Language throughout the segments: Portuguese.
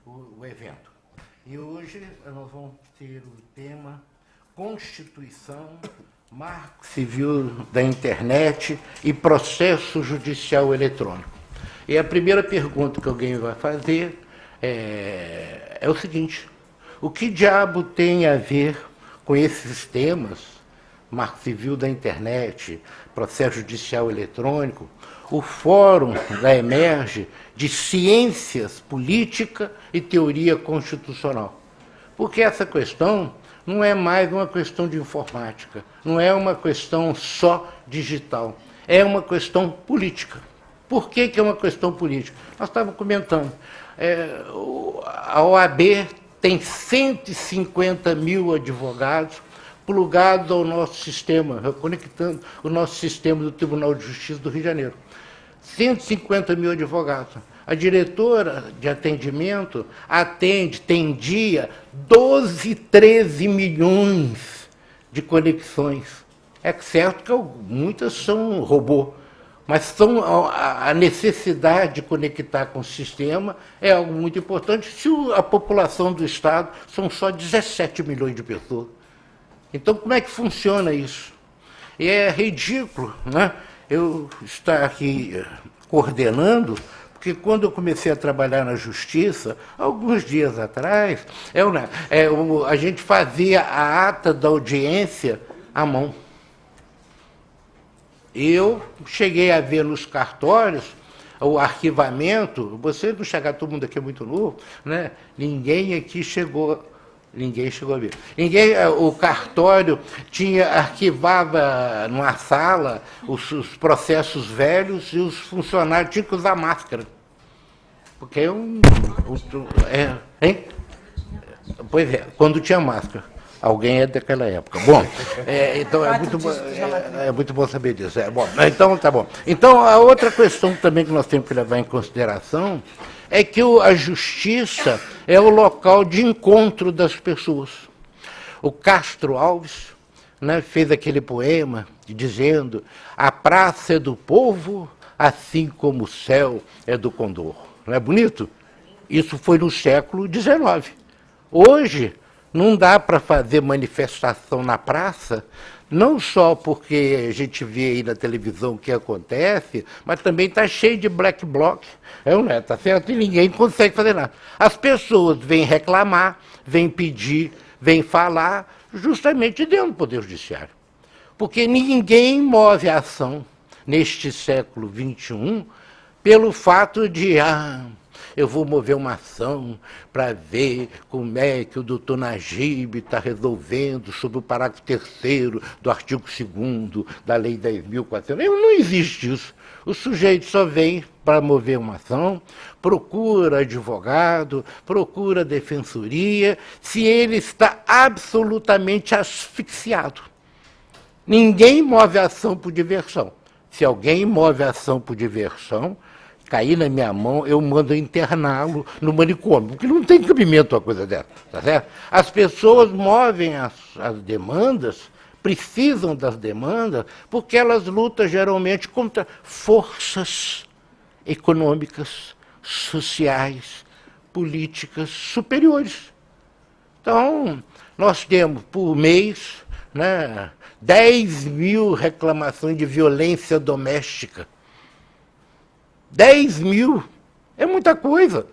o evento. E hoje nós vamos ter o tema Constituição, Marco Civil da Internet e Processo Judicial Eletrônico. E a primeira pergunta que alguém vai fazer é o seguinte: o que diabo tem a ver com esses temas, Marco Civil da Internet, Processo Judicial Eletrônico, o Fórum da Emerge de Ciências, Política e Teoria Constitucional? Porque essa questão não é mais uma questão de informática, não é uma questão só digital, é uma questão política. Por que é uma questão política? Nós estávamos comentando, a OAB tem 150 mil advogados plugados ao nosso sistema, conectando o nosso sistema do Tribunal de Justiça do Rio de Janeiro. 150 mil advogados. A diretora de atendimento tem dia 12, 13 milhões de conexões. É certo que muitas são robô, mas a necessidade de conectar com o sistema é algo muito importante. Se a população do Estado são só 17 milhões de pessoas. Então, como é que funciona isso? E é ridículo, né, eu estar aqui coordenando, porque quando eu comecei a trabalhar na Justiça, alguns dias atrás, a gente fazia a ata da audiência à mão. Eu cheguei a ver nos cartórios o arquivamento. Você não chegar, todo mundo aqui é muito novo, né? Ninguém aqui chegou a ver. O cartório arquivava numa sala os processos velhos e os funcionários tinham que usar máscara. Porque Pois é, quando tinha máscara. Alguém é daquela época. Bom, então é muito bom saber disso. Bom, então tá bom. Então, a outra questão também que nós temos que levar em consideração é que a justiça é o local de encontro das pessoas. O Castro Alves, né, fez aquele poema dizendo: a praça é do povo, assim como o céu é do condor. Não é bonito? Isso foi no século XIX. Hoje, não dá para fazer manifestação na praça, não só porque a gente vê aí na televisão o que acontece, mas também está cheio de black bloc, tá certo? E ninguém consegue fazer nada. As pessoas vêm reclamar, vêm pedir, vêm falar, justamente dentro do Poder Judiciário. Porque ninguém move a ação neste século XXI pelo fato de, eu vou mover uma ação para ver como é que o doutor Najib está resolvendo sobre o parágrafo 3º do artigo 2º da Lei 10.400. Não existe isso. O sujeito só vem para mover uma ação, procura advogado, procura defensoria, se ele está absolutamente asfixiado. Ninguém move a ação por diversão. Se alguém move a ação por diversão, cair na minha mão, eu mando interná-lo no manicômio, porque não tem cabimento uma coisa dessa, tá certo? As pessoas movem as demandas, precisam das demandas, porque elas lutam geralmente contra forças econômicas, sociais, políticas superiores. Então, nós temos por mês, né, 10 mil reclamações de violência doméstica. 10 mil é muita coisa.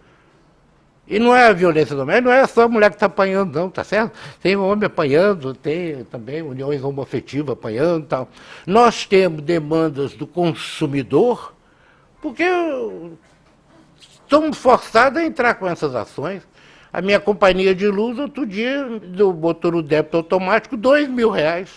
E não é a violência doméstica, não é só a mulher que está apanhando, não, tá certo? Tem homem apanhando, tem também uniões homoafetivas apanhando e tal. Nós temos demandas do consumidor, porque estamos forçados a entrar com essas ações. A minha companhia de luz, outro dia, botou no débito automático R$2.000.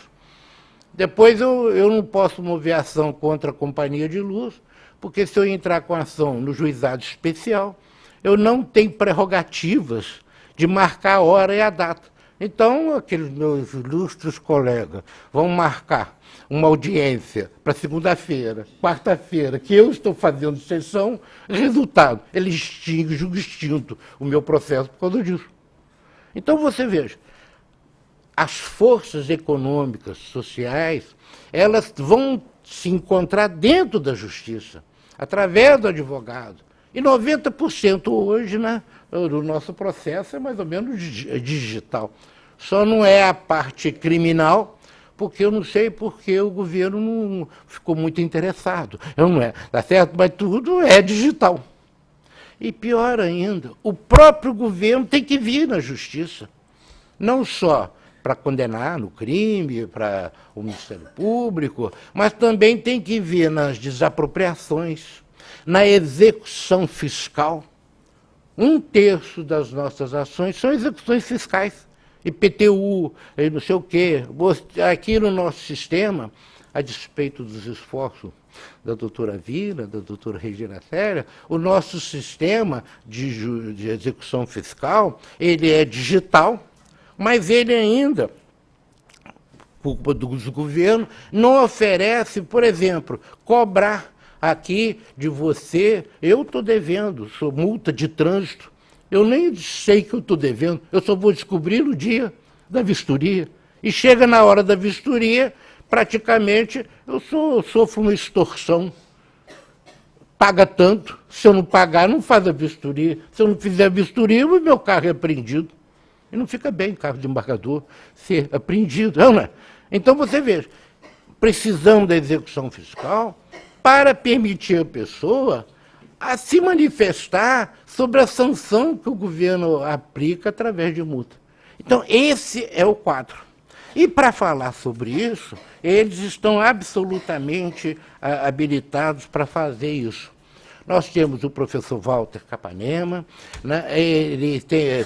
Depois eu não posso mover ação contra a companhia de luz, porque se eu entrar com ação no juizado especial, eu não tenho prerrogativas de marcar a hora e a data. Então, aqueles meus ilustres colegas vão marcar uma audiência para segunda-feira, quarta-feira, que eu estou fazendo sessão, resultado, ele julga extinto o meu processo por causa disso. Então, você veja, as forças econômicas, sociais, elas vão se encontrar dentro da justiça, através do advogado. E 90% hoje, né, do nosso processo é mais ou menos digital. Só não é a parte criminal, porque eu não sei porque o governo não ficou muito interessado. Eu não é, tá certo? Mas tudo é digital. E pior ainda, o próprio governo tem que vir na justiça. Não só para condenar no crime, para o Ministério Público, mas também tem que vir nas desapropriações, na execução fiscal. 1/3 das nossas ações são execuções fiscais. IPTU, e não sei o quê. Aqui no nosso sistema, a despeito dos esforços da doutora Vila, da doutora Regina Célia, o nosso sistema de execução fiscal, ele é digital, mas ele ainda, por culpa dos governos, não oferece, por exemplo, cobrar aqui de você, eu estou devendo, sou multa de trânsito, eu nem sei que eu estou devendo, eu só vou descobrir no dia da vistoria. E chega na hora da vistoria, praticamente eu sofro uma extorsão. Paga tanto, se eu não pagar, não faz a vistoria. Se eu não fizer a vistoria, o meu carro é apreendido. E não fica bem carro de embargador ser apreendido, não é? Então você veja, precisamos da execução fiscal para permitir a pessoa a se manifestar sobre a sanção que o governo aplica através de multa. Então, esse é o quadro. E para falar sobre isso, eles estão absolutamente habilitados para fazer isso. Nós temos o professor Walter Capanema, né? Ele é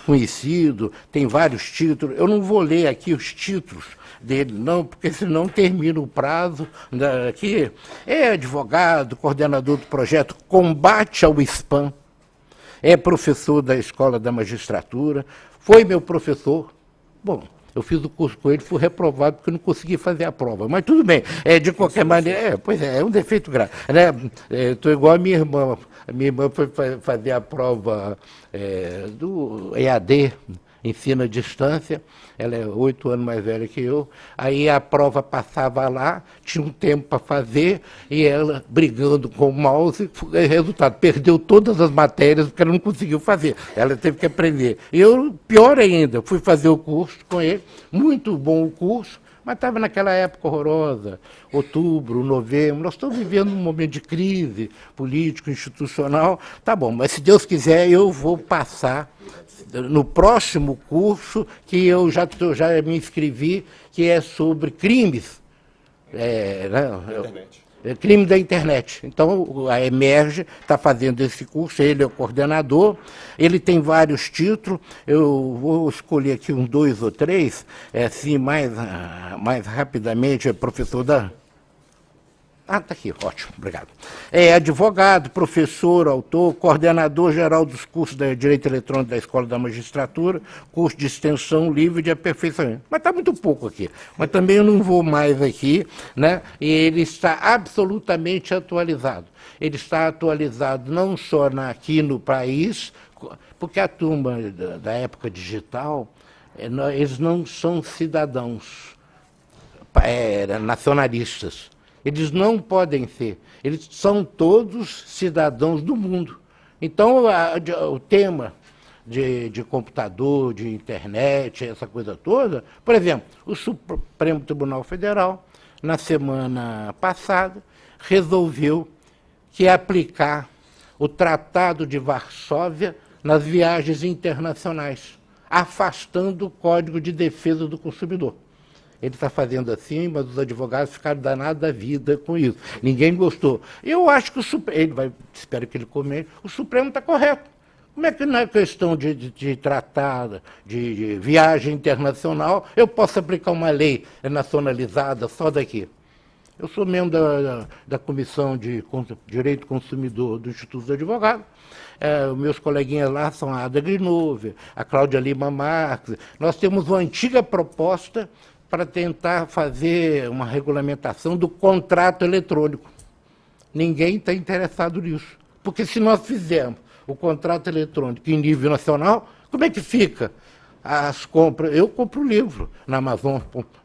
conhecido, tem vários títulos. Eu não vou ler aqui os títulos dele, não, porque senão termina o prazo. Aqui é advogado, coordenador do projeto Combate ao Spam, é professor da Escola da Magistratura, foi meu professor. Bom, eu fiz o curso com ele, fui reprovado porque eu não consegui fazer a prova. Mas tudo bem, de qualquer maneira, pois é um defeito grave. Né? Estou igual a minha irmã. A minha irmã foi fazer a prova do EAD, ensino à distância, ela é 8 anos mais velha que eu, aí a prova passava lá, tinha um tempo para fazer, e ela brigando com o mouse, resultado, perdeu todas as matérias porque ela não conseguiu fazer, ela teve que aprender. E eu, pior ainda, fui fazer o curso com ele, muito bom o curso, mas estava naquela época horrorosa, outubro, novembro, nós estamos vivendo um momento de crise político, institucional, tá bom, mas se Deus quiser eu vou passar no próximo curso, que eu já me inscrevi, que é sobre crimes, crime da internet. Então, a Emerge está fazendo esse curso, ele é o coordenador, ele tem vários títulos, eu vou escolher aqui 2 ou 3, assim, mais rapidamente, é professor da... Ah, está aqui, ótimo, obrigado. É advogado, professor, autor, coordenador geral dos cursos de Direito Eletrônico da Escola da Magistratura, curso de extensão livre de aperfeiçoamento. Mas está muito pouco aqui, mas também eu não vou mais aqui, né? E ele está absolutamente atualizado. Ele está atualizado não só aqui no país, porque a turma da época digital, eles não são cidadãos nacionalistas. Eles não podem ser. Eles são todos cidadãos do mundo. Então, o tema de computador, de internet, essa coisa toda, por exemplo, o Supremo Tribunal Federal, na semana passada, resolveu que aplicar o Tratado de Varsóvia nas viagens internacionais, afastando o Código de Defesa do Consumidor. Ele está fazendo assim, mas os advogados ficaram danados da vida com isso. Ninguém gostou. Eu acho que o Supremo, espero que ele comente, o Supremo está correto. Como é que na questão de tratado, de viagem internacional, eu posso aplicar uma lei nacionalizada só daqui? Eu sou membro da Comissão de Direito do Consumidor do Instituto dos Advogados. Meus coleguinhas lá são a Ada Grinove, a Cláudia Lima Marques. Nós temos uma antiga proposta para tentar fazer uma regulamentação do contrato eletrônico. Ninguém está interessado nisso. Porque se nós fizermos o contrato eletrônico em nível nacional, como é que fica as compras? Eu compro livro na Amazon,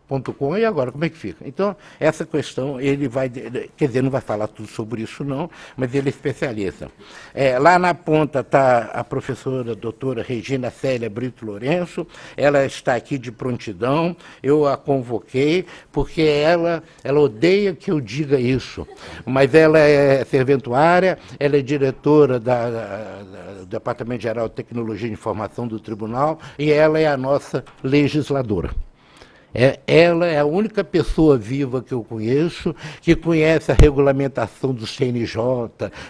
.com, e agora como é que fica? Então, essa questão, ele vai, quer dizer, não vai falar tudo sobre isso não, mas ele é especialista. Lá na ponta está a professora doutora Regina Célia Brito Lourenço, ela está aqui de prontidão, eu a convoquei, porque ela odeia que eu diga isso, mas ela é serventuária, ela é diretora do Departamento Geral de Tecnologia de Informação do Tribunal, e ela é a nossa legisladora. Ela é a única pessoa viva que eu conheço que conhece a regulamentação do CNJ,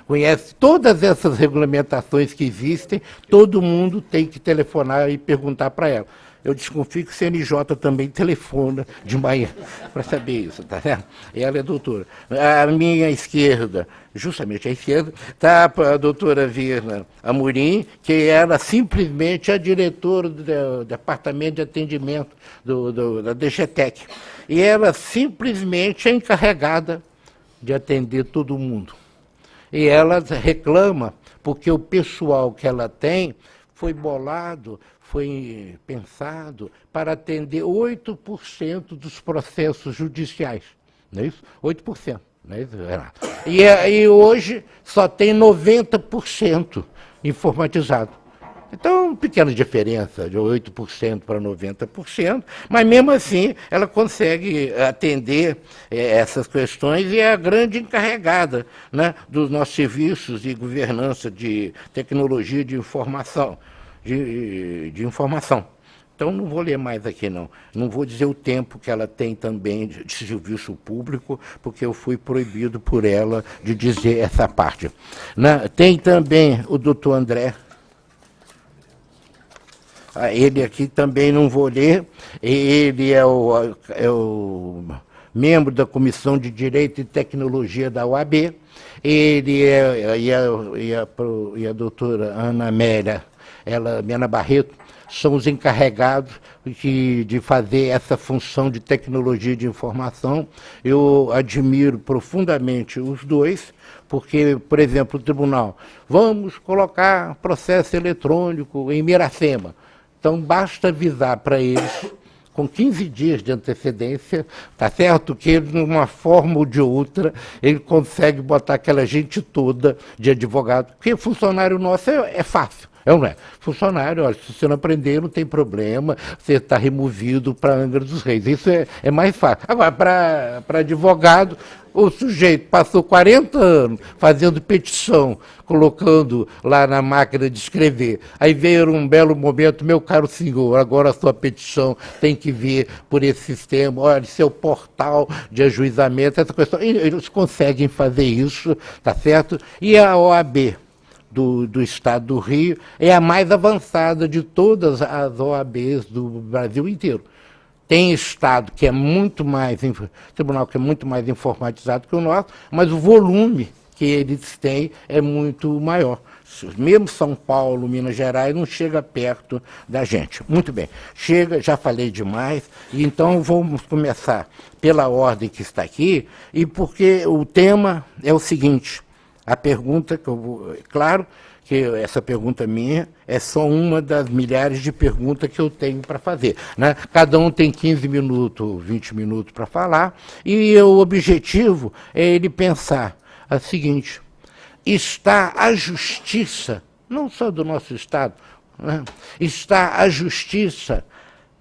conhece todas essas regulamentações que existem, todo mundo tem que telefonar e perguntar para ela. Eu desconfio que o CNJ também telefona de manhã para saber isso, tá certo? Ela é doutora. À minha esquerda, justamente à esquerda, está a doutora Virna Amorim, que era simplesmente a diretora do Departamento de Atendimento da DGTEC. E ela simplesmente é encarregada de atender todo mundo. E ela reclama porque o pessoal que ela tem foi bolado, foi pensado para atender 8% dos processos judiciais. Não é isso? 8%. Não é isso, Renato? E hoje só tem 90% informatizado. Então, pequena diferença, de 8% para 90%, mas mesmo assim ela consegue atender essas questões e é a grande encarregada, né, dos nossos serviços de governança de tecnologia de informação. De informação. Então, não vou ler mais aqui, não. Não vou dizer o tempo que ela tem também de serviço público, porque eu fui proibido por ela de dizer essa parte. Tem também o doutor André. Ele aqui também não vou ler. Ele é o membro da Comissão de Direito e Tecnologia da UAB. Ele e a doutora Ana Amélia, Ana Barreto, são os encarregados de fazer essa função de tecnologia de informação. Eu admiro profundamente os dois, porque, por exemplo, o tribunal, vamos colocar processo eletrônico em Miracema. Então, basta avisar para eles, com 15 dias de antecedência, tá certo? Que ele, de uma forma ou de outra, ele consegue botar aquela gente toda de advogado, porque funcionário nosso é fácil. Não é? Funcionário, olha, se você não aprender, não tem problema, você está removido para Angra dos Reis. Isso é mais fácil. Agora, para advogado, o sujeito passou 40 anos fazendo petição, colocando lá na máquina de escrever. Aí veio um belo momento, meu caro senhor, agora a sua petição tem que vir por esse sistema, olha, seu portal de ajuizamento, essa questão. E eles conseguem fazer isso, tá certo? E a OAB do Estado do Rio é a mais avançada de todas as OABs do Brasil inteiro. Tem Estado que é muito mais, tribunal que é muito mais informatizado que o nosso, mas o volume que eles têm é muito maior. Mesmo São Paulo, Minas Gerais, não chega perto da gente. Muito bem, chega, já falei demais, e então vamos começar pela ordem que está aqui, e porque o tema é o seguinte. A pergunta que eu vou... Claro que essa pergunta minha é só uma das milhares de perguntas que eu tenho para fazer, né? Cada um tem 15 minutos, 20 minutos para falar, e o objetivo é ele pensar o seguinte: está a justiça, não só do nosso Estado, né? Está a justiça,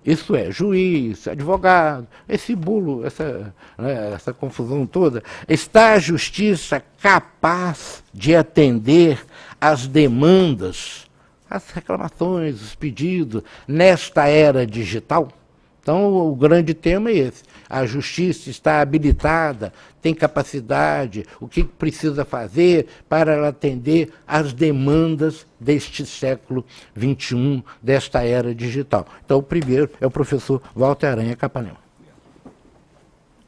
isso é, juiz, advogado, esse bulo, essa confusão toda, está a justiça capaz de atender às demandas, às reclamações, os pedidos, nesta era digital? Então, o grande tema é esse. A justiça está habilitada, tem capacidade, o que precisa fazer para ela atender às demandas deste século XXI, desta era digital. Então, o primeiro é o professor Walter Aranha Capanema.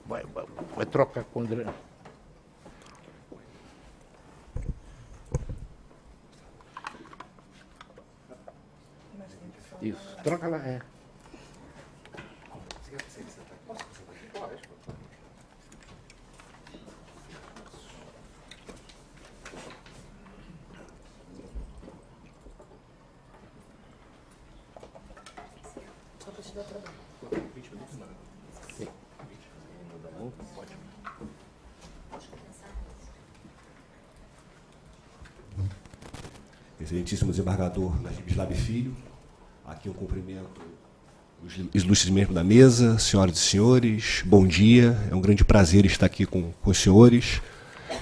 Vai trocar com o André. Isso, troca lá, Excelentíssimo desembargador Najib Slab Filho, aqui eu cumprimento os ilustres membros da mesa, senhoras e senhores, bom dia, é um grande prazer estar aqui com os senhores,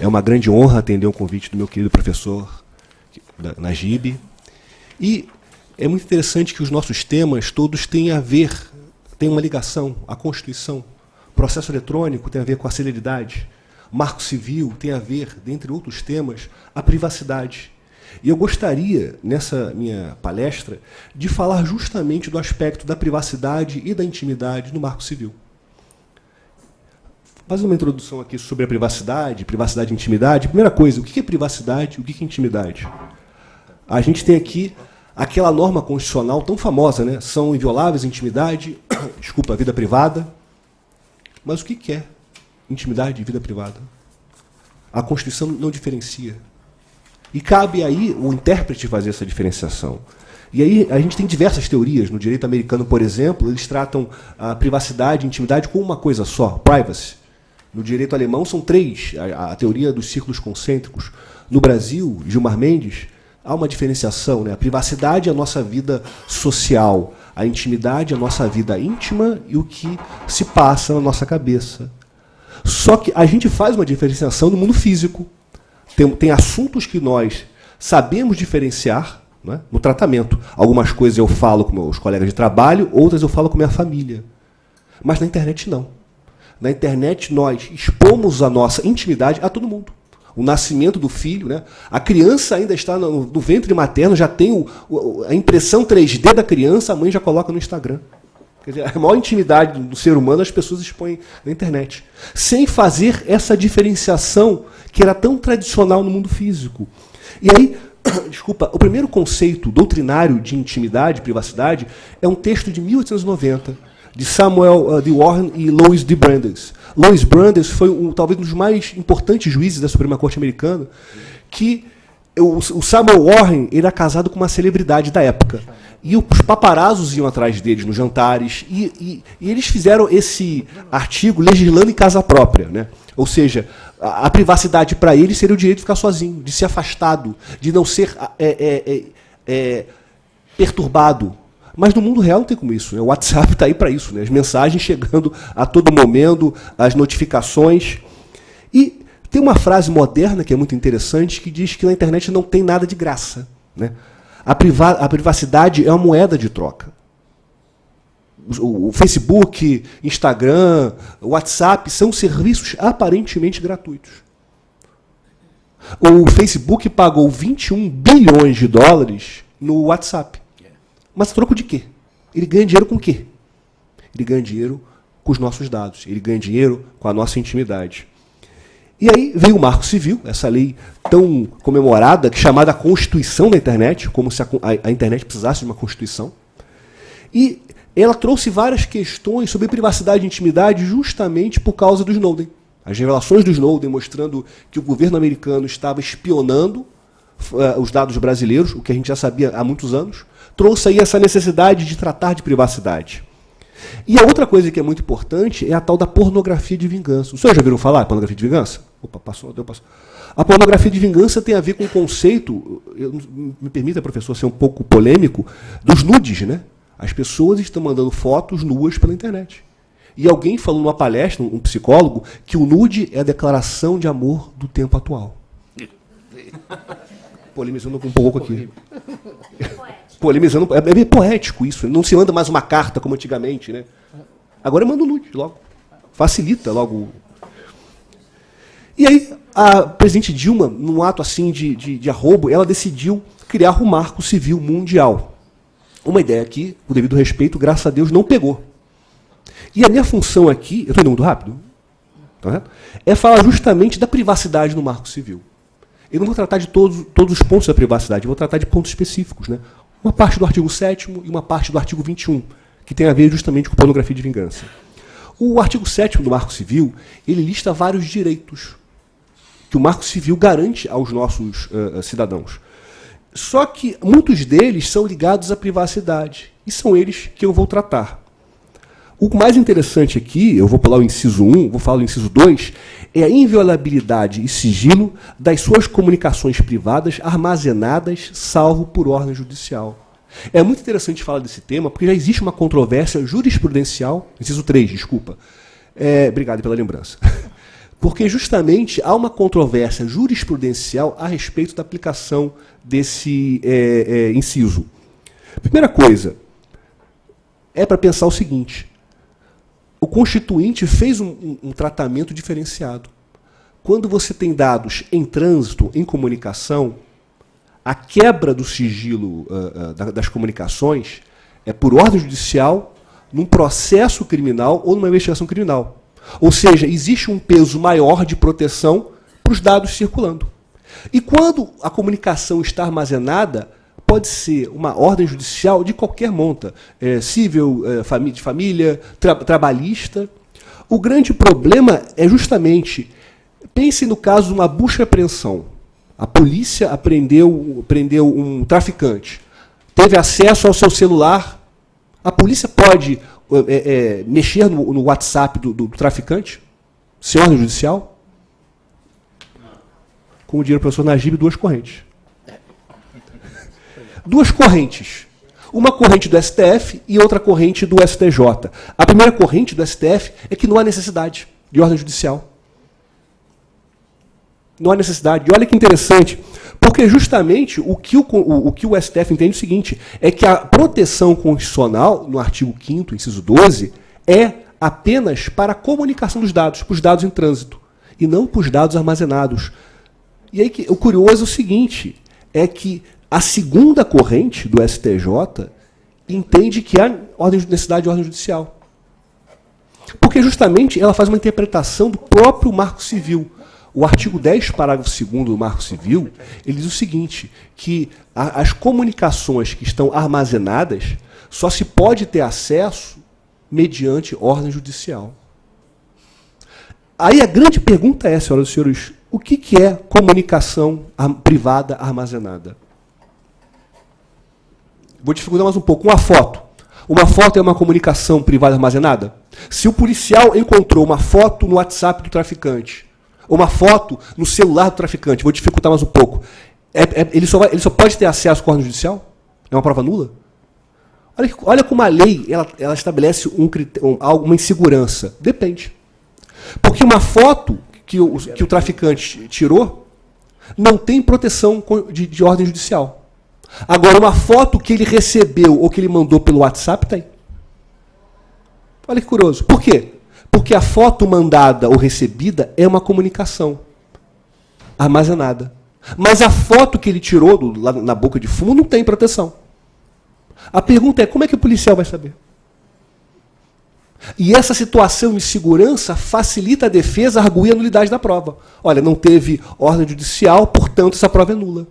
é uma grande honra atender o convite do meu querido professor Najib, e é muito interessante que os nossos temas todos têm a ver, têm uma ligação, a Constituição, processo eletrônico tem a ver com a celeridade, marco civil tem a ver, dentre outros temas, a privacidade. E eu gostaria, nessa minha palestra, de falar justamente do aspecto da privacidade e da intimidade no Marco Civil. Fazendo uma introdução aqui sobre a privacidade e intimidade. Primeira coisa, o que é privacidade e o que é intimidade? A gente tem aqui aquela norma constitucional tão famosa, né? São invioláveis a intimidade, desculpa, a vida privada. Mas o que é intimidade e vida privada? A Constituição não diferencia. E cabe aí o intérprete fazer essa diferenciação. E aí a gente tem diversas teorias. No direito americano, por exemplo, eles tratam a privacidade e a intimidade como uma coisa só, privacy. No direito alemão são três, a teoria dos círculos concêntricos. No Brasil, Gilmar Mendes, há uma diferenciação, né? A privacidade é a nossa vida social, a intimidade é a nossa vida íntima e o que se passa na nossa cabeça. Só que a gente faz uma diferenciação no mundo físico. Tem assuntos que nós sabemos diferenciar, né, no tratamento. Algumas coisas eu falo com meus colegas de trabalho, outras eu falo com minha família. Mas na internet não. Na internet nós expomos a nossa intimidade a todo mundo. O nascimento do filho, né, a criança ainda está no ventre materno, já tem a impressão 3D da criança, a mãe já coloca no Instagram. Quer dizer, a maior intimidade do ser humano as pessoas expõem na internet. Sem fazer essa diferenciação que era tão tradicional no mundo físico. E aí, desculpa, o primeiro conceito doutrinário de intimidade e privacidade é um texto de 1890, de Samuel de Warren e Louis de Brandeis. Louis Brandeis foi talvez um dos mais importantes juízes da Suprema Corte Americana, que o Samuel Warren era casado com uma celebridade da época. E os paparazzos iam atrás deles nos jantares, e eles fizeram esse artigo legislando em casa própria, né? Ou seja, a privacidade para eles seria o direito de ficar sozinho, de ser afastado, de não ser perturbado. Mas no mundo real não tem como isso, né? O WhatsApp está aí para isso, né? As mensagens chegando a todo momento, as notificações. E tem uma frase moderna que é muito interessante, que diz que na internet não tem nada de graça, né? A privacidade é uma moeda de troca. O Facebook, Instagram, WhatsApp são serviços aparentemente gratuitos. O Facebook pagou 21 bilhões de dólares no WhatsApp. Mas a troco de quê? Ele ganha dinheiro com o quê? Ele ganha dinheiro com os nossos dados. Ele ganha dinheiro com a nossa intimidade. E aí veio o Marco Civil, essa lei tão comemorada, chamada Constituição da Internet, como se a internet precisasse de uma Constituição. E ela trouxe várias questões sobre privacidade e intimidade justamente por causa do Snowden. As revelações do Snowden mostrando que o governo americano estava espionando os dados brasileiros, o que a gente já sabia há muitos anos, trouxe aí essa necessidade de tratar de privacidade. E a outra coisa que é muito importante é a tal da pornografia de vingança. Os senhores já viram falar de pornografia de vingança? Opa, passou. A pornografia de vingança tem a ver com o conceito, me permita, professor, ser um pouco polêmico, dos nudes, né? As pessoas estão mandando fotos nuas pela internet. E alguém falou numa palestra, um psicólogo, que o nude é a declaração de amor do tempo atual. Polemizando um pouco aqui. Polemizando, é bem poético isso. Não se manda mais uma carta como antigamente, né? Agora manda um nude logo. Facilita logo. E aí, a presidente Dilma, num ato assim de arrobo, ela decidiu criar o Marco Civil Mundial. Uma ideia que, com devido respeito, graças a Deus, não pegou. E a minha função aqui, eu estou indo muito rápido, tá? É falar justamente da privacidade no Marco Civil. Eu não vou tratar de todos os pontos da privacidade, eu vou tratar de pontos específicos, né? Uma parte do artigo 7º e uma parte do artigo 21, que tem a ver justamente com pornografia de vingança. O artigo 7º do Marco Civil, ele lista vários direitos que o Marco Civil garante aos nossos cidadãos. Só que muitos deles são ligados à privacidade, e são eles que eu vou tratar. O mais interessante aqui, eu vou pular o inciso 1, vou falar do inciso 2, é a inviolabilidade e sigilo das suas comunicações privadas armazenadas, salvo por ordem judicial. É muito interessante falar desse tema, porque já existe uma controvérsia jurisprudencial, inciso 3, desculpa. Obrigado pela lembrança. Porque justamente há uma controvérsia jurisprudencial a respeito da aplicação desse inciso. Primeira coisa, é para pensar o seguinte: o Constituinte fez um tratamento diferenciado. Quando você tem dados em trânsito, em comunicação, a quebra do sigilo das comunicações é por ordem judicial, num processo criminal ou numa investigação criminal. Ou seja, existe um peso maior de proteção para os dados circulando. E quando a comunicação está armazenada, pode ser uma ordem judicial de qualquer monta, civil, de família, trabalhista. O grande problema é justamente, pense no caso de uma busca e apreensão. A polícia prendeu um traficante, teve acesso ao seu celular. A polícia pode mexer no WhatsApp do traficante, sem ordem judicial? Como diria o professor Najib, duas correntes. Duas correntes. Uma corrente do STF e outra corrente do STJ. A primeira corrente do STF é que não há necessidade de ordem judicial. Não há necessidade. E olha que interessante, porque justamente o que o STF entende é o seguinte, é que a proteção constitucional, no artigo 5º, inciso 12, é apenas para a comunicação dos dados, para os dados em trânsito, e não para os dados armazenados. E aí o curioso é o seguinte, é que a segunda corrente do STJ entende que há necessidade de ordem judicial. Porque justamente ela faz uma interpretação do próprio Marco Civil. O artigo 10, parágrafo 2º do Marco Civil, ele diz o seguinte, que as comunicações que estão armazenadas só se pode ter acesso mediante ordem judicial. Aí a grande pergunta é, senhoras e senhores, o que é comunicação privada armazenada? Vou dificultar mais um pouco. Uma foto. Uma foto é uma comunicação privada armazenada? Se o policial encontrou uma foto no WhatsApp do traficante, ou uma foto no celular do traficante, vou dificultar mais um pouco, ele só pode ter acesso com a ordem judicial? É uma prova nula? Olha como a lei ela estabelece uma insegurança. Depende. Porque uma foto que o traficante tirou não tem proteção de ordem judicial. Agora, uma foto que ele recebeu ou que ele mandou pelo WhatsApp tem. Olha que curioso. Por quê? Porque a foto mandada ou recebida é uma comunicação armazenada. Mas a foto que ele tirou lá na boca de fumo não tem proteção. A pergunta é, como é que o policial vai saber? E essa situação de segurança facilita a defesa arguir a nulidade da prova. Olha, não teve ordem judicial, portanto essa prova é nula.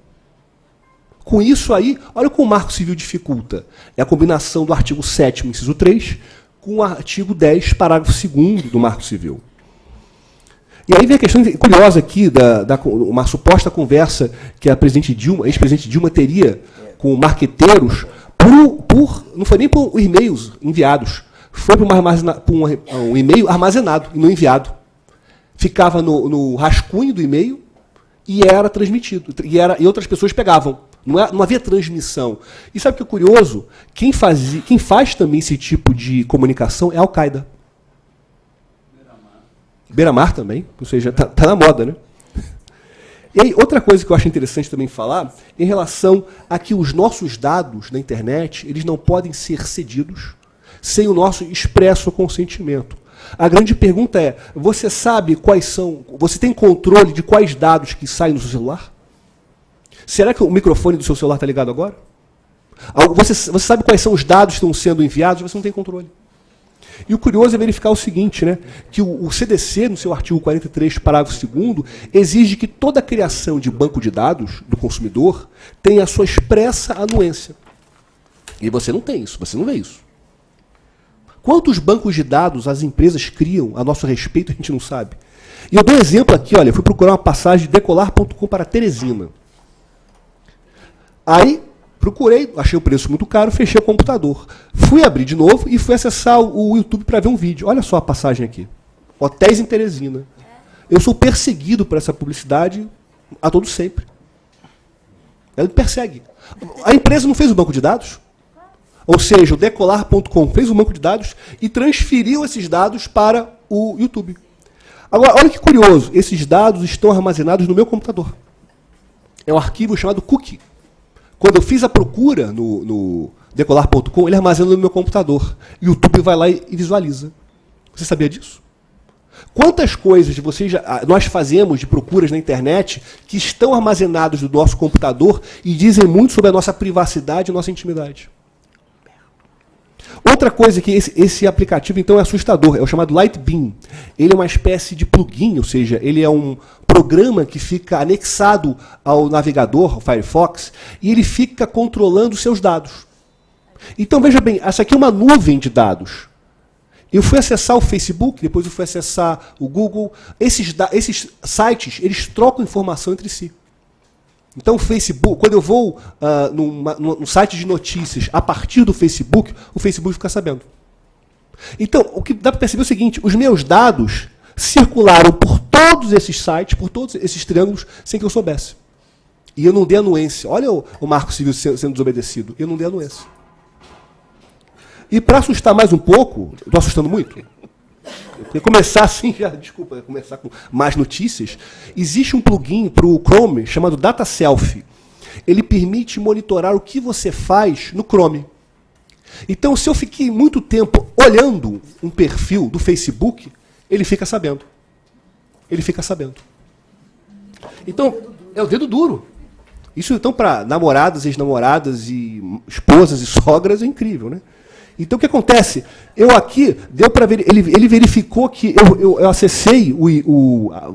Com isso aí, olha como o Marco Civil dificulta. É a combinação do artigo 7º, inciso 3, com o artigo 10, parágrafo 2º do Marco Civil. E aí vem a questão curiosa aqui, uma suposta conversa que a ex-presidente Dilma teria com marqueteiros, não foi nem por e-mails enviados, foi por um e-mail armazenado e não enviado. Ficava no rascunho do e-mail e era transmitido. E outras pessoas pegavam. Não havia transmissão. E sabe o que é curioso? Quem faz também esse tipo de comunicação é a Al-Qaeda. Beira-Mar também, ou seja, está na moda, né? E aí, outra coisa que eu acho interessante também falar, em relação a que os nossos dados na internet, eles não podem ser cedidos sem o nosso expresso consentimento. A grande pergunta é, você sabe quais são, você tem controle de quais dados que saem no seu celular? Será que o microfone do seu celular está ligado agora? Você sabe quais são os dados que estão sendo enviados? Você não tem controle. E o curioso é verificar o seguinte, né, que o CDC, no seu artigo 43, parágrafo 2º, exige que toda a criação de banco de dados do consumidor tenha a sua expressa anuência. E você não tem isso, você não vê isso. Quantos bancos de dados as empresas criam a nosso respeito, a gente não sabe. E eu dou um exemplo aqui, olha, eu fui procurar uma passagem de decolar.com para Teresina. Aí, Procurei, achei o preço muito caro, fechei o computador. Fui abrir de novo e fui acessar o YouTube para ver um vídeo. Olha só a passagem aqui. Hotéis em Teresina. Eu sou perseguido por essa publicidade a todo sempre. Ela me persegue. A empresa não fez o banco de dados? Ou seja, o Decolar.com fez um banco de dados e transferiu esses dados para o YouTube. Agora, olha que curioso. Esses dados estão armazenados no meu computador. É um arquivo chamado cookie. Quando eu fiz a procura no Decolar.com, ele armazena no meu computador. E o YouTube vai lá e visualiza. Você sabia disso? Quantas coisas nós fazemos de procuras na internet que estão armazenados no nosso computador e dizem muito sobre a nossa privacidade e nossa intimidade? Outra coisa que esse aplicativo então é assustador, é o chamado Lightbeam. Ele é uma espécie de plugin, ou seja, ele é um programa que fica anexado ao navegador, ao Firefox, e ele fica controlando os seus dados. Então veja bem, essa aqui é uma nuvem de dados. Eu fui acessar o Facebook, depois eu fui acessar o Google. Esses sites, eles trocam informação entre si. Então o Facebook, quando eu vou num site de notícias a partir do Facebook, o Facebook fica sabendo. Então, o que dá para perceber é o seguinte, os meus dados circularam por todos esses sites, por todos esses triângulos, sem que eu soubesse. E eu não dei anuência. Olha o Marco Civil sendo desobedecido. Eu não dei anuência. E para assustar mais um pouco, estou assustando muito, porque começar assim, desculpa, começar com mais notícias, existe um plugin para o Chrome chamado Data Selfie. Ele permite monitorar o que você faz no Chrome. Então, se eu fiquei muito tempo olhando um perfil do Facebook, ele fica sabendo. Ele fica sabendo. Então, é o dedo duro. Isso, então, para namoradas, ex-namoradas e esposas e sogras é incrível, né? Então, o que acontece? Eu aqui, deu para ver, ele verificou que eu acessei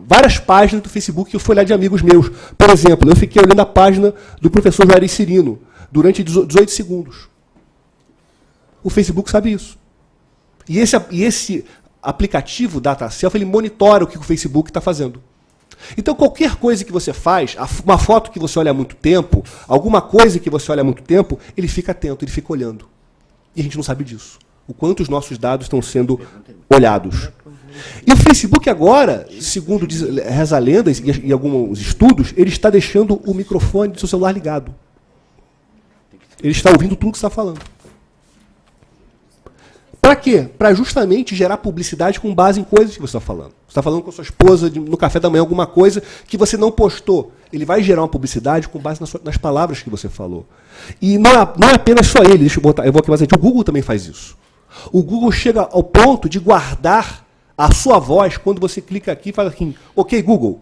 várias páginas do Facebook que eu fui olhar de amigos meus. Por exemplo, eu fiquei olhando a página do professor Jair Cirino durante 18 segundos. O Facebook sabe isso. E esse aplicativo DataSelf, ele monitora o que o Facebook está fazendo. Então, qualquer coisa que você faz, uma foto que você olha há muito tempo, alguma coisa que você olha há muito tempo, ele fica atento, ele fica olhando. E a gente não sabe disso. O quanto os nossos dados estão sendo olhados. E o Facebook agora, segundo reza a lenda e alguns estudos, ele está deixando o microfone do seu celular ligado. Ele está ouvindo tudo que você está falando. Para quê? Para justamente gerar publicidade com base em coisas que você está falando. Você está falando com a sua esposa no café da manhã alguma coisa que você não postou. Ele vai gerar uma publicidade com base nas palavras que você falou. E não é apenas só ele. Deixa eu botar, eu vou aqui mais adiante. O Google também faz isso. O Google chega ao ponto de guardar a sua voz quando você clica aqui e fala assim, ok, Google.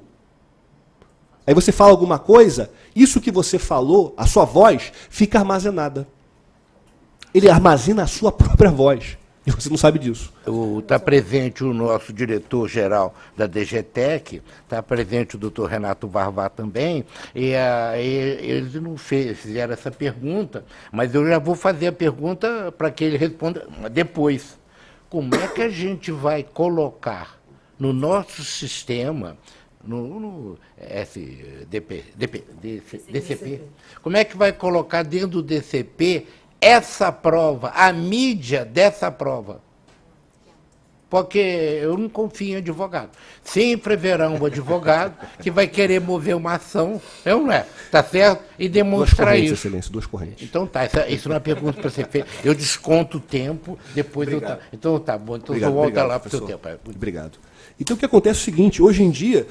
Aí você fala alguma coisa, isso que você falou, a sua voz, fica armazenada. Ele armazena a sua própria voz. E você não sabe disso. Está presente o nosso diretor-geral da DGTEC, está presente o doutor Renato Varvá também, e eles não fizeram essa pergunta, mas eu já vou fazer a pergunta para que ele responda depois. Como é que a gente vai colocar no nosso sistema, no DCP, como é que vai colocar dentro do DCP essa prova, a mídia dessa prova? Porque eu não confio em advogado. Sempre haverá um advogado que vai querer mover uma ação, não é? Tá certo? E demonstrar isso. Excelência, 2 correntes. Então tá, isso não é uma pergunta para ser feita. Eu desconto o tempo, depois obrigado. Então tá bom, então eu volto lá para o seu tempo. Obrigado. Então o que acontece é o seguinte, hoje em dia,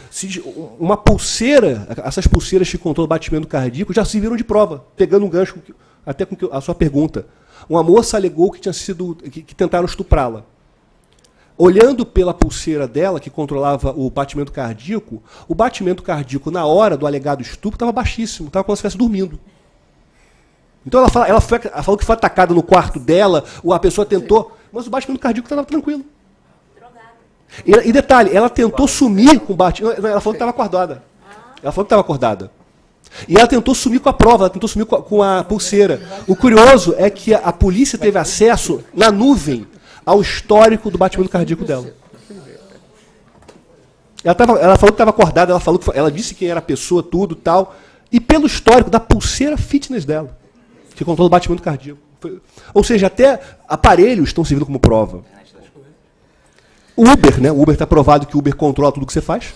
uma pulseira, essas pulseiras que controlam o batimento cardíaco já se viram de prova, pegando um gancho até com a sua pergunta. Uma moça alegou que tentaram estuprá-la. Olhando pela pulseira dela, que controlava o batimento cardíaco na hora do alegado estupro estava baixíssimo, estava como se estivesse dormindo. Então ela falou que foi atacada no quarto dela, ou a pessoa tentou, mas o batimento cardíaco estava tranquilo. E detalhe, ela tentou sumir com o batimento, ela falou que estava acordada. Ela falou que estava acordada. E ela tentou sumir com a prova, ela tentou sumir com a pulseira. O curioso é que a polícia teve acesso na nuvem ao histórico do batimento cardíaco dela. Ela falou que estava acordada, ela disse quem era a pessoa, tudo tal, e pelo histórico da pulseira fitness dela, que controla o batimento cardíaco. Ou seja, até aparelhos estão servindo como prova. O Uber, né? O Uber está provado que o Uber controla tudo que você faz.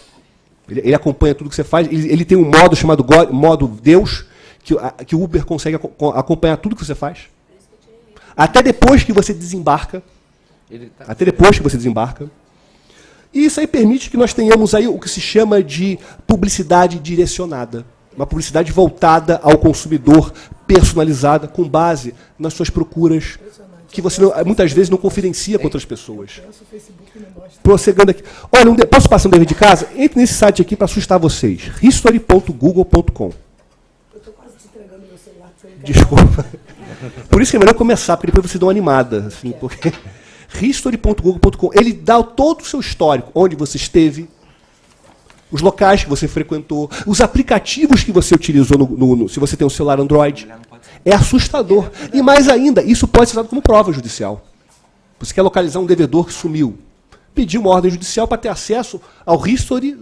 Ele acompanha tudo que você faz. Ele tem um modo chamado modo Deus, que o Uber consegue acompanhar tudo que você faz. Até depois que você desembarca. Até depois que você desembarca. E isso aí permite que nós tenhamos aí o que se chama de publicidade direcionada. Uma publicidade voltada ao consumidor, personalizada, com base nas suas procuras, que você muitas vezes não confidencia com outras pessoas. Prosseguindo aqui. Olha, posso passar um dever de casa? Entre nesse site aqui para assustar vocês. history.google.com. Eu estou quase te entregando meu celular. Desculpa. Por isso que é melhor começar, porque depois vocês dão uma animada. Assim, porque history.google.com, ele dá todo o seu histórico, onde você esteve, os locais que você frequentou, os aplicativos que você utilizou se você tem um celular Android. É assustador. E mais ainda, isso pode ser usado como prova judicial. Você quer localizar um devedor que sumiu. Pedir uma ordem judicial para ter acesso ao history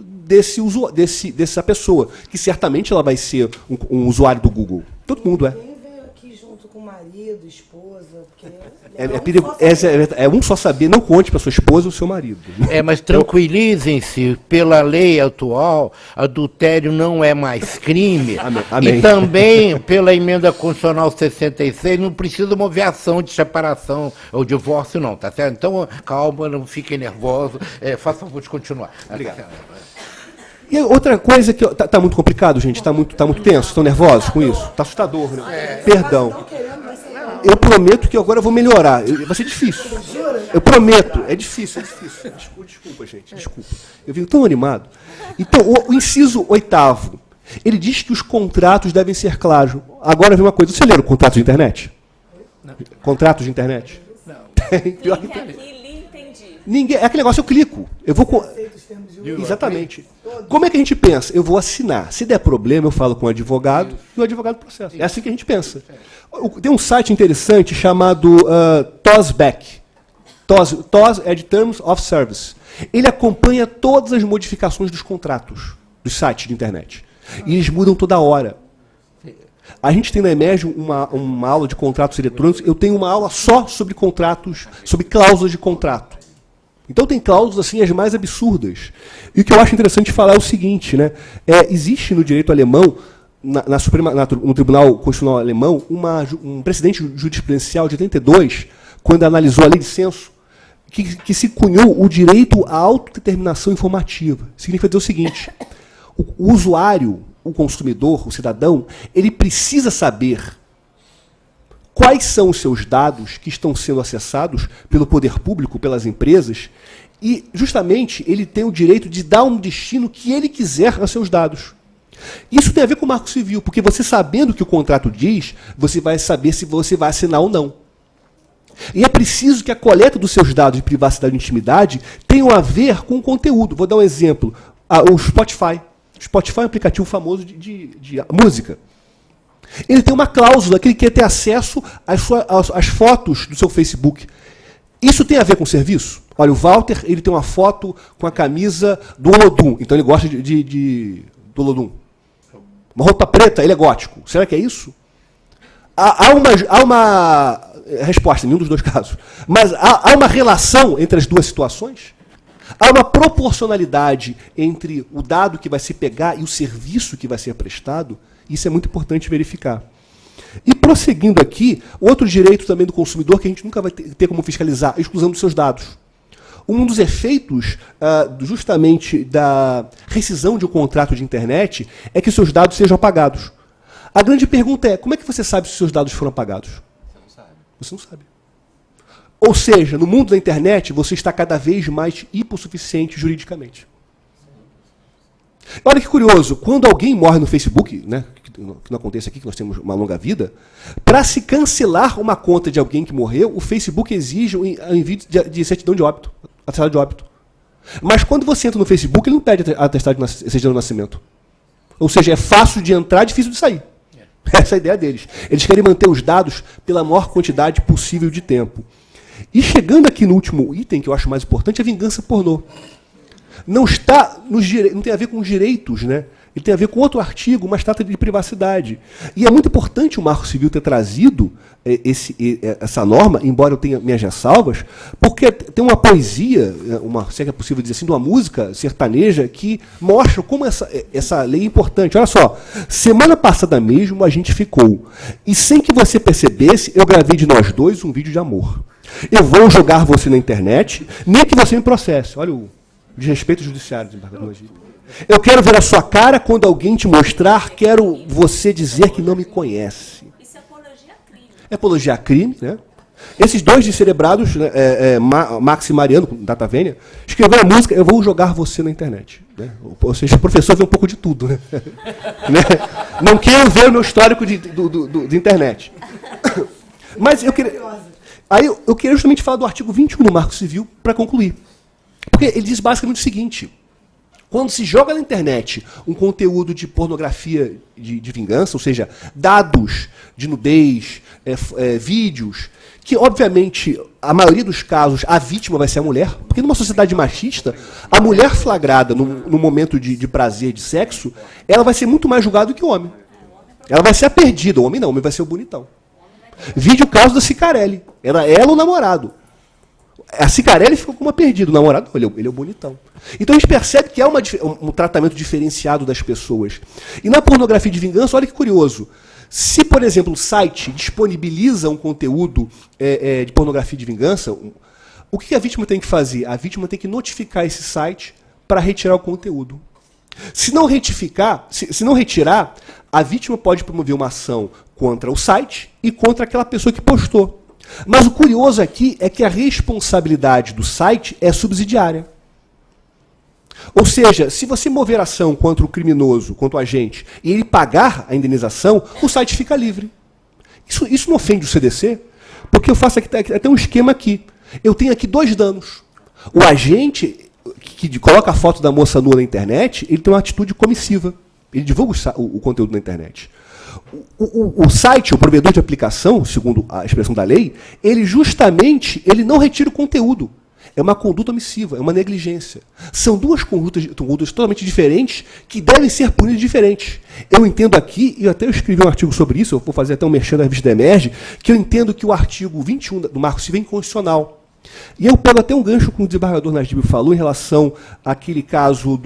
dessa pessoa, que certamente ela vai ser um usuário do Google. Todo mundo é. Quem veio aqui junto com o marido, esposa, porque É um só saber, não conte para sua esposa ou seu marido. Mas tranquilizem-se, pela lei atual, adultério não é mais crime. Amém. E também, pela emenda constitucional 66, não precisa mover ação de separação ou divórcio, não, tá certo? Então, calma, não fiquem nervosos. Faça favor de continuar. Obrigado. E outra coisa que tá muito complicado, gente, está muito tenso, estão nervosos com isso? Está assustador, né? Perdão. Eu prometo que agora eu vou melhorar. Vai ser difícil. Eu prometo. É difícil. Desculpa, gente. Desculpa. Eu vim tão animado. Então, o inciso 8º, ele diz que os contratos devem ser claros. Agora vem uma coisa. Você leu o contrato de internet? Não. Contratos de internet? Não. Pior que aqui li, entendi. Ninguém. É aquele negócio, eu clico. Eu vou. Exatamente. Como é que a gente pensa? Eu vou assinar. Se der problema, eu falo com o advogado e o advogado processa. É assim que a gente pensa. Tem um site interessante chamado TOSBEC. TOS é de Terms of Service. Ele acompanha todas as modificações dos contratos dos sites de internet. E eles mudam toda hora. A gente tem na EMERGE uma aula de contratos eletrônicos. Eu tenho uma aula só sobre contratos, sobre cláusulas de contrato. Então tem cláusulas assim as mais absurdas. E o que eu acho interessante falar é o seguinte, né? Existe no direito alemão, no Tribunal Constitucional Alemão, um precedente jurisprudencial de 82, quando analisou a lei de censo, que se cunhou o direito à autodeterminação informativa. Significa dizer o seguinte: o usuário, o consumidor, o cidadão, ele precisa saber quais são os seus dados que estão sendo acessados pelo poder público, pelas empresas, e justamente ele tem o direito de dar um destino que ele quiser a seus dados. Isso tem a ver com o Marco Civil, porque você sabendo o que o contrato diz, você vai saber se você vai assinar ou não. E é preciso que a coleta dos seus dados de privacidade e intimidade tenham a ver com o conteúdo. Vou dar um exemplo. O Spotify. O Spotify é um aplicativo famoso de música. Ele tem uma cláusula que ele quer ter acesso às fotos do seu Facebook. Isso tem a ver com o serviço? Olha, o Walter ele tem uma foto com a camisa do Olodum. Então ele gosta do Olodum. Uma roupa preta, ele é gótico. Será que é isso? Há uma resposta, em nenhum dos dois casos. Mas há uma relação entre as duas situações? Há uma proporcionalidade entre o dado que vai se pegar e o serviço que vai ser prestado? Isso é muito importante verificar. E prosseguindo aqui, outro direito também do consumidor que a gente nunca vai ter como fiscalizar, a exclusão dos seus dados. Um dos efeitos justamente da rescisão de um contrato de internet é que seus dados sejam apagados. A grande pergunta é, como é que você sabe se seus dados foram apagados? Você não sabe. Você não sabe. Ou seja, no mundo da internet, você está cada vez mais hipossuficiente juridicamente. Olha que curioso, quando alguém morre no Facebook, né, que não acontece aqui, que nós temos uma longa vida, para se cancelar uma conta de alguém que morreu, o Facebook exige um envio de certidão de óbito, atestado de óbito. Mas quando você entra no Facebook, ele não pede atestado de certidão de nascimento. Ou seja, é fácil de entrar, difícil de sair. Essa é a ideia deles. Eles querem manter os dados pela maior quantidade possível de tempo. E chegando aqui no último item, que eu acho mais importante, é a vingança pornô. Não tem a ver com os direitos, né, Ele tem a ver com outro artigo, mas trata de privacidade. E é muito importante o Marco Civil ter trazido essa norma, embora eu tenha minhas ressalvas, porque tem uma poesia, se é que é possível dizer assim, de uma música sertaneja que mostra como essa lei é importante. Olha só, semana passada mesmo a gente ficou, e sem que você percebesse, eu gravei de nós dois um vídeo de amor. Eu vou jogar você na internet, nem que você me processe. Olha o desrespeito judiciário, desembargador Magílio. Eu quero ver a sua cara quando alguém te mostrar, quero você dizer que não me conhece. Isso é apologia a crime. É apologia a crime, né? Esses dois descerebrados, né, Max e Mariano, Data Vênia, escreveram a música Eu Vou Jogar Você na Internet. Né? Ou seja, o professor vê um pouco de tudo. Né? Não quero ver o meu histórico de internet. Mas eu queria... Aí eu queria justamente falar do artigo 21 do Marco Civil para concluir. Porque ele diz basicamente o seguinte: quando se joga na internet um conteúdo de pornografia de vingança, ou seja, dados de nudez, vídeos, que obviamente, a maioria dos casos, a vítima vai ser a mulher, porque numa sociedade machista, a mulher flagrada no momento de prazer, de sexo, ela vai ser muito mais julgada do que o homem. Ela vai ser a perdida, o homem não, o homem vai ser o bonitão. Vide o caso da Cicarelli. Era ela o namorado. A Cicarelli ficou como uma perdida. O namorado, ele é o bonitão. Então a gente percebe que há um tratamento diferenciado das pessoas. E na pornografia de vingança, olha que curioso. Se, por exemplo, o site disponibiliza um conteúdo de pornografia de vingança, o que a vítima tem que fazer? A vítima tem que notificar esse site para retirar o conteúdo. Se não retirar, a vítima pode promover uma ação contra o site e contra aquela pessoa que postou. Mas o curioso aqui é que a responsabilidade do site é subsidiária. Ou seja, se você mover ação contra o criminoso, contra o agente, e ele pagar a indenização, o site fica livre. Isso não ofende o CDC? Porque eu faço até um esquema aqui. Eu tenho aqui 2 danos. O agente que coloca a foto da moça nua na internet, ele tem uma atitude comissiva. Ele divulga o conteúdo na internet. O site, o provedor de aplicação, segundo a expressão da lei, ele não retira o conteúdo. É uma conduta omissiva, é uma negligência. São duas condutas totalmente diferentes que devem ser punidas diferentes. Eu entendo aqui, e até eu escrevi um artigo sobre isso, eu vou fazer até um merchan da revista Emerge, que eu entendo que o artigo 21 do Marco Civil é inconstitucional. E eu pego até um gancho com o desembargador Nasdib falou em relação àquele caso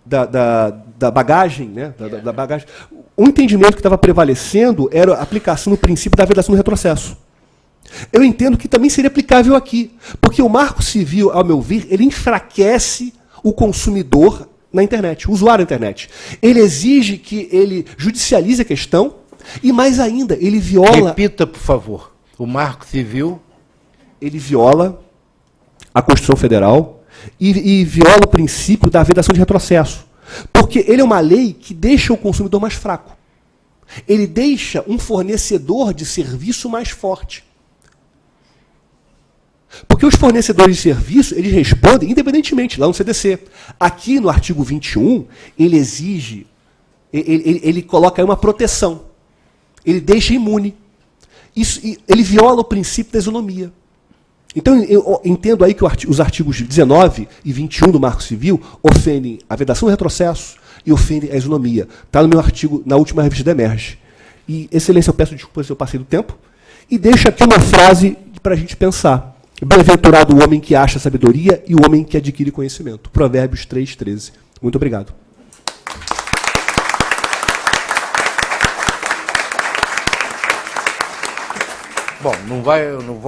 da bagagem, né? Da bagagem. O entendimento que estava prevalecendo era a aplicação do princípio da vedação do retrocesso. Eu entendo que também seria aplicável aqui, porque o Marco Civil, ao meu ver, ele enfraquece o consumidor na internet, o usuário da internet. Ele exige que ele judicialize a questão e, mais ainda, ele viola... Repita, por favor. O Marco Civil... Ele viola a Constituição Federal e viola o princípio da vedação de retrocesso. Porque ele é uma lei que deixa o consumidor mais fraco. Ele deixa um fornecedor de serviço mais forte. Porque os fornecedores de serviço, eles respondem independentemente, lá no CDC. Aqui no artigo 21, ele exige, ele coloca aí uma proteção. Ele deixa imune. Ele viola o princípio da isonomia. Então, eu entendo aí que os artigos 19 e 21 do Marco Civil ofendem a vedação do retrocesso e ofendem a isonomia. Está no meu artigo, na última revista da Emerge. E, Excelência, eu peço desculpas se eu passei do tempo. E deixo aqui uma frase para a gente pensar. Bem-aventurado o homem que acha sabedoria e o homem que adquire conhecimento. Provérbios 3:13. Muito obrigado. Bom, não vão